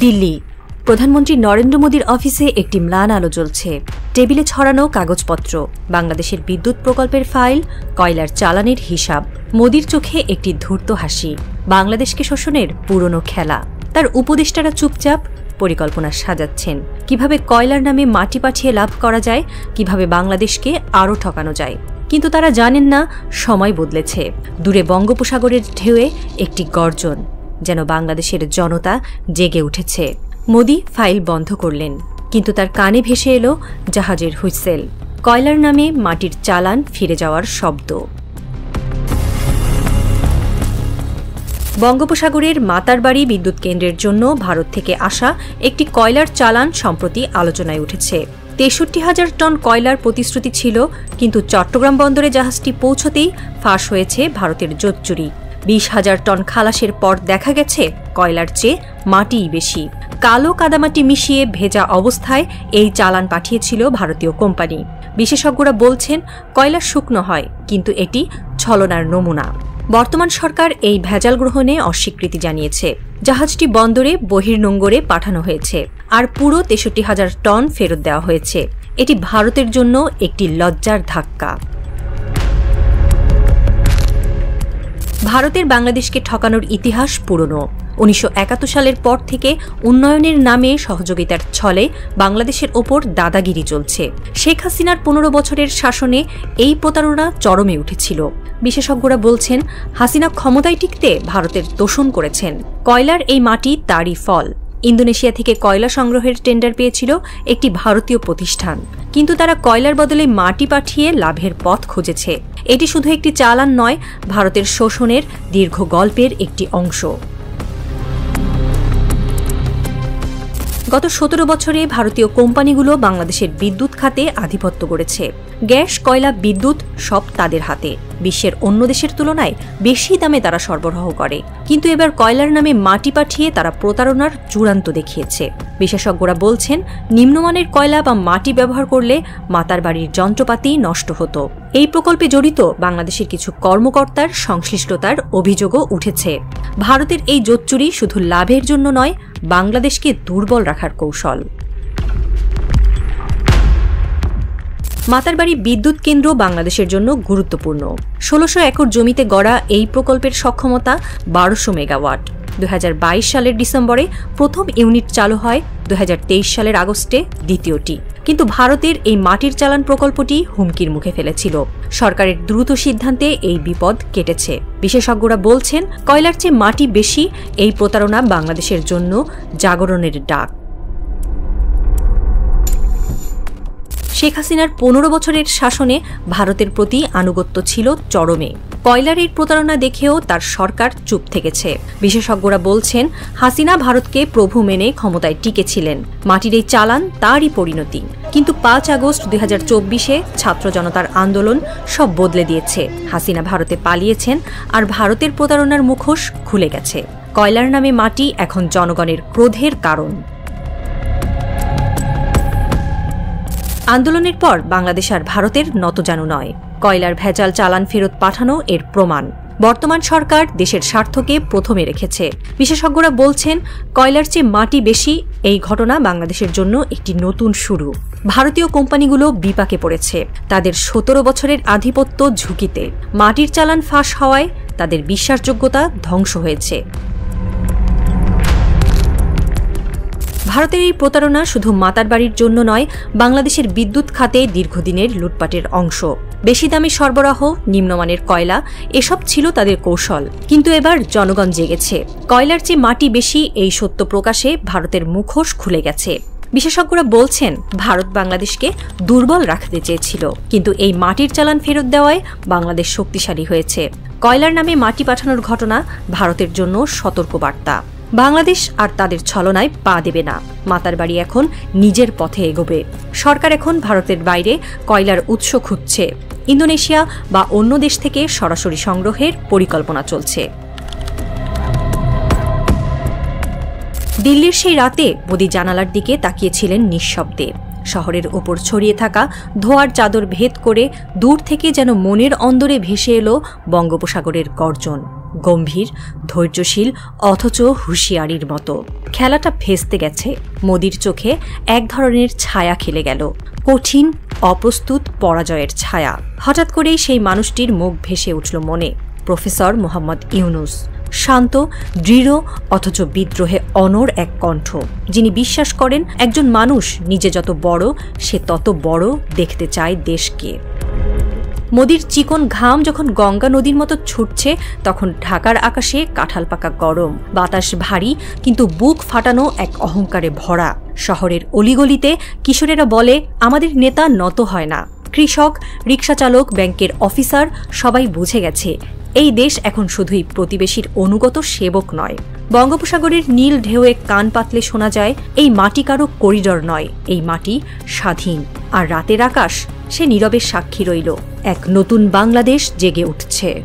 দিল্লি। প্রধানমন্ত্রী নরেন্দ্র মোদীর অফিসে একটি ম্লান আলো জ্বলছে। টেবিলে ছড়ানো কাগজপত্র, বাংলাদেশের বিদ্যুৎ প্রকল্পের ফাইল, কয়লার চালানের হিসাব। মোদীর চোখে একটি ধূর্ত হাসি। বাংলাদেশকে শোষণের পুরনো খেলা। তার উপদেষ্টারা চুপচাপ পরিকল্পনা সাজাচ্ছেন, কিভাবে কয়লার নামে মাটি পাঠিয়ে লাভ করা যায়, কিভাবে বাংলাদেশকে আরও ঠকানো যায়। কিন্তু তারা জানেন না সময় বদলেছে। দূরে বঙ্গোপসাগরের ঢেউয়ে একটি গর্জন, যেন বাংলাদেশের জনতা জেগে উঠেছে। মোদি ফাইল বন্ধ করলেন, কিন্তু তার কানে ভেসে এলো জাহাজের হুইসেল, কয়লার নামে মাটির চালান ফিরে যাওয়ার শব্দ। বঙ্গোপসাগরের মাতারবাড়ি বিদ্যুৎ কেন্দ্রের জন্য ভারত থেকে আসা একটি কয়লার চালান সম্প্রতি আলোচনায় উঠেছে। ৬৩,০০০ টন কয়লার প্রতিশ্রুতি ছিল, কিন্তু চট্টগ্রাম বন্দরে জাহাজটি পৌঁছতেই ফাঁস হয়েছে ভারতের জোচ্চুরি। ২০,০০০ টন খালাসের পর দেখা গেছে কয়লার চেয়ে মাটিই বেশি। কালো কাদামাটি মিশিয়ে ভেজা অবস্থায় এই চালান পাঠিয়েছিল ভারতীয় কোম্পানি। বিশেষজ্ঞরা বলছেন কয়লা শুকনো হয়, কিন্তু এটি ছলনার নমুনা। বর্তমান সরকার এই ভেজাল গ্রহণে অস্বীকৃতি জানিয়েছে। জাহাজটি বন্দরে বহির্নোঙরে পাঠানো হয়েছে, আর পুরো ৬৩,০০০ টন ফেরত দেওয়া হয়েছে। এটি ভারতের জন্য একটি লজ্জার ধাক্কা। ভারতের বাংলাদেশকে ঠকানোর ইতিহাস পুরনো। ১৯৭১ সালের পর থেকে উন্নয়নের নামে সহযোগিতার ছলে বাংলাদেশের ওপর দাদাগিরি চলছে। শেখ হাসিনার ১৫ বছরের শাসনে এই প্রতারণা চরমে উঠেছিল। বিশেষজ্ঞরা বলছেন, হাসিনা ক্ষমতায় টিকতে ভারতের তোষণ করেছেন। কয়লার এই মাটি তারই ফল। ইন্দোনেশিয়া থেকে কয়লা সংগ্রহের টেন্ডার পেয়েছিল একটি ভারতীয় প্রতিষ্ঠান, কিন্তু তারা কয়লার বদলে মাটি পাঠিয়ে লাভের পথ খুঁজেছে। এটি শুধু একটি চালান নয়, ভারতের শোষণের দীর্ঘ গল্পের একটি অংশ। গত ১৭ বছরে ভারতীয় কোম্পানিগুলো বাংলাদেশের বিদ্যুৎ খাতে আধিপত্য গড়েছে। গ্যাস, কয়লা, বিদ্যুৎ সব তাদের হাতে। বিশ্বের অন্য দেশের তুলনায় বেশি দামে তারা সরবরাহ করে। কিন্তু এবার কয়লার নামে মাটি পাঠিয়ে তারা প্রতারণার চূড়ান্ত দেখিয়েছে। বিশেষজ্ঞরা বলছেন, নিম্নমানের কয়লা বা মাটি ব্যবহার করলে মাতারবাড়ির যন্ত্রপাতি নষ্ট হতো। এই প্রকল্পে জড়িত বাংলাদেশের কিছু কর্মকর্তার সংশ্লিষ্টতার অভিযোগও উঠেছে। ভারতের এই জোচ্চুরি শুধু লাভের জন্য নয়, বাংলাদেশকে দুর্বল রাখার কৌশল। মাতারবাড়ি বিদ্যুৎ কেন্দ্র বাংলাদেশের জন্য গুরুত্বপূর্ণ। ১৬০০ একর জমিতে গড়া এই প্রকল্পের সক্ষমতা ১২০০ মেগাওয়াট। ২০২২ সালের ডিসেম্বরে প্রথম ইউনিট চালু হয়, ২০২৩ সালের আগস্টে দ্বিতীয়টি। কিন্তু ভারতের এই মাটির চালান প্রকল্পটি হুমকির মুখে ফেলেছিল। সরকারের দ্রুত সিদ্ধান্তে এই বিপদ কেটেছে। বিশেষজ্ঞরা বলছেন, কয়লার চেয়ে মাটি বেশি, এই প্রতারণা বাংলাদেশের জন্য জাগরণের ডাক। শেখ হাসিনার ১৫ বছরের শাসনে ভারতের প্রতি আনুগত্য ছিল চরমে। কয়লার এই প্রতারণা দেখেও তার সরকার চুপ থেকেছে। বিশেষজ্ঞরা বলছেন, হাসিনা ভারতকে প্রভু মেনে ক্ষমতায় টিকেছিলেন। মাটির এই চালান তারই পরিণতি। কিন্তু ৫ আগস্ট ২০২৪-এ ছাত্র জনতার আন্দোলন সব বদলে দিয়েছে। হাসিনা ভারতে পালিয়েছেন, আর ভারতের প্রতারণার মুখোশ খুলে গেছে। কয়লার নামে মাটি এখন জনগণের ক্রোধের কারণ। আন্দোলনের পর বাংলাদেশ আর ভারতের নতজানু নয়। কয়লার ভেজাল চালান ফেরত পাঠানো এর প্রমাণ। বর্তমান সরকার দেশের স্বার্থকে প্রথমে রেখেছে। বিশেষজ্ঞরা বলছেন, কয়লার চেয়ে মাটি বেশি, এই ঘটনা বাংলাদেশের জন্য একটি নতুন শুরু। ভারতীয় কোম্পানিগুলো বিপাকে পড়েছে। তাদের ১৭ বছরের আধিপত্য ঝুঁকিতে। মাটির চালান ফাঁস হওয়ায় তাদের বিশ্বাসযোগ্যতা ধ্বংস হয়েছে। ভারতের এই প্রতারণা শুধু মাতারবাড়ির জন্য নয়, বাংলাদেশের বিদ্যুৎ খাতে দীর্ঘদিনের লুটপাটের অংশ। বেশি দামে সরবরাহ, নিম্নমানের কয়লা, এসব ছিল তাদের কৌশল। কিন্তু এবার জনগণ জেগেছে। কয়লার চেয়ে মাটি বেশি, এই সত্য প্রকাশে ভারতের মুখোশ খুলে গেছে। বিশেষজ্ঞরা বলছেন, ভারত বাংলাদেশকে দুর্বল রাখতে চেয়েছিল, কিন্তু এই মাটির চালান ফেরত দেওয়ায় বাংলাদেশ শক্তিশালী হয়েছে। কয়লার নামে মাটি পাঠানোর ঘটনা ভারতের জন্য সতর্কবার্তা। বাংলাদেশ আর তাদের ছলনায় পা দেবে না। মাতারবাড়ি এখন নিজের পথে এগোবে। সরকার এখন ভারতের বাইরে কয়লার উৎস খুঁজছে। ইন্দোনেশিয়া বা অন্য দেশ থেকে সরাসরি সংগ্রহের পরিকল্পনা চলছে। দিল্লির সেই রাতে মোদি জানালার দিকে তাকিয়েছিলেন নিঃশব্দে। শহরের ওপর ছড়িয়ে থাকা ধোঁয়ার চাদর ভেদ করে দূর থেকে যেন মনের অন্দরে ভেসে এলো বঙ্গোপসাগরের গর্জন। গম্ভীর, ধৈর্যশীল অথচ হুঁশিয়ারির মতো। খেলাটা ভেস্তে গেছে। মোদির চোখে এক ধরনের ছায়া খেলে গেল, কঠিন, অপ্রস্তুত পরাজয়ের ছায়া। হঠাৎ করেই সেই মানুষটির মুখ ভেসে উঠল মনে, প্রফেসর মোহাম্মদ ইউনূস। শান্ত, দৃঢ় অথচ বিদ্রোহে অনড় এক কণ্ঠ, যিনি বিশ্বাস করেন একজন মানুষ নিজে যত বড়, সে তত বড় দেখতে চায় দেশকে। মোদির চিকন ঘাম যখন গঙ্গা নদীর মতো ছুটছে, তখন ঢাকার আকাশে কাঁঠাল পাকা গরম, বাতাস ভারী কিন্তু বুক ফাটানো এক অহংকারে ভরা। শহরের অলিগলিতে কিশোরেরা বলে, আমাদের নেতা নত হয় না। কৃষক, রিকশাচালক, ব্যাংকের অফিসার সবাই বুঝে গেছে এই দেশ এখন শুধুই প্রতিবেশীর অনুগত সেবক নয়। বঙ্গোপসাগরের নীল ঢেউয়ে কান পাতলে শোনা যায়, এই মাটি কারো করিডর নয়, এই মাটি স্বাধীন। আর রাতের আকাশ সে নীরবে সাক্ষী রইল, এক নতুন বাংলাদেশ জেগে উঠছে।